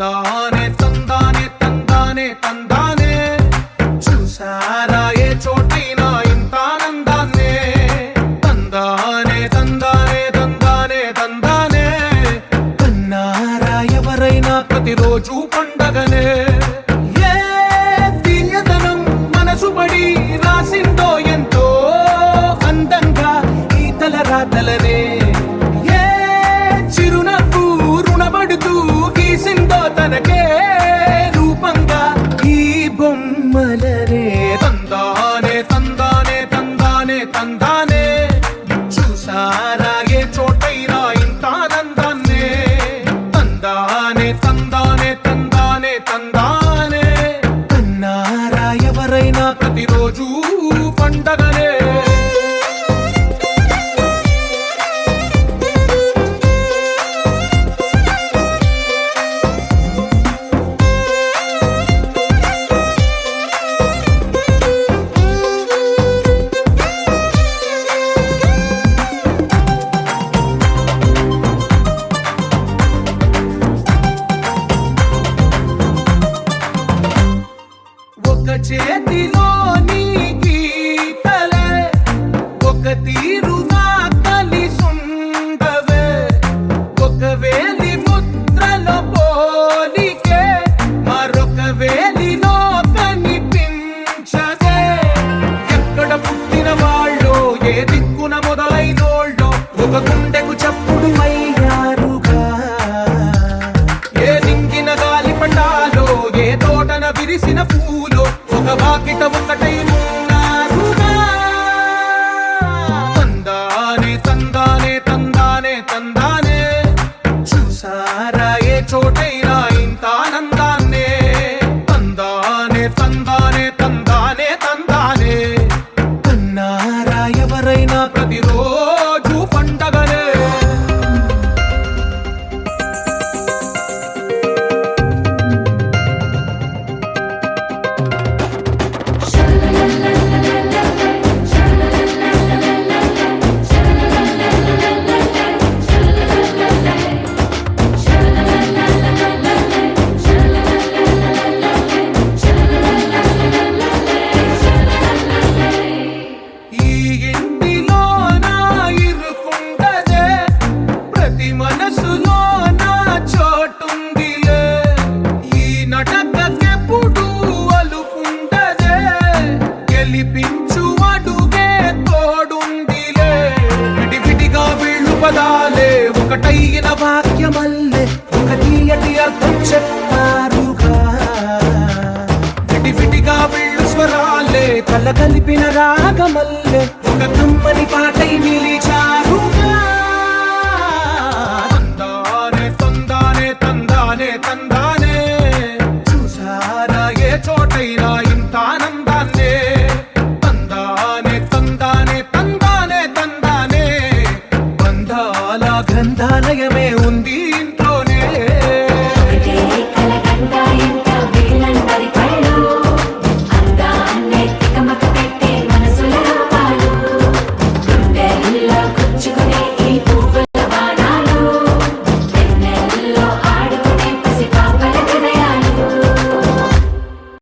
తందానే తందానే తందానే తందానే చూసారా ఏ చోటైనా ఇంత ఆనందాన్నే తందానే తందానే తందానే తందానే కన్నారా ఎవరైనా ప్రతిరోజు పండగనే ఏ తీయదనం మనసు పడి రాసిందో ఎంతో అందంగా ఈ తలరాతలనే ఏ చిరునవ్వు రుణపడుతూ గీసిందో తనకే రూపంగా ఈ బొమ్మలనే తందానే తందానే తందానే తందానే చూసారా ఏ చోటైనా ఇంత ఆనందాన్నే తందానే తందానే తందానే తందానే కన్నారా ఎవరైనా ప్రతిరోజు పండగనే ఒక చేతిలోని గీతలే ఒక తీరుగా కలిసుండవే ఒక వేలి ముద్రలో పోలికే మరొక వేలిలో కనిపించదే ఎక్కడ పుట్టిన వాళ్ళో ఏ దిక్కున మొదలైనోళ్ళో ఒక గుండెకు చప్పుడు అయ్యారుగా ఏ దింగిన గాలి పటాలో ఏ తోటన విరిసిన పూలో ఒక వాకిట ఒకటై ఉన్నారుగా తందానే తందానే తందానే తందానే చూసారా ఏ చోటైనా ఇంత ఆనందాన్నే తందానే తందానే తందానే తందానే కన్నారా ఎవరైనా ప్రతిరోజు పండగనే ఈ ఇంటిలో నా ఇరుకుండదే ప్రతి మనసులో నా చోటుందిలే ఈ నటకెప్పుడు అలుకుండదే గెలిపించు అడుగే తోడుందిలే విడివిడిగా వీళ్ళు పదాలే ఒకటైన వాక్యమల్లే ఒక తీయటి అర్థం చెప్పారుగా విడివిడిగా వీళ్ళు స్వరాలే కల కలిపిన రాగమల్లే ఒక కమ్మని పాటై నిలిచారుగా తందానే తందానే తందానే తందానే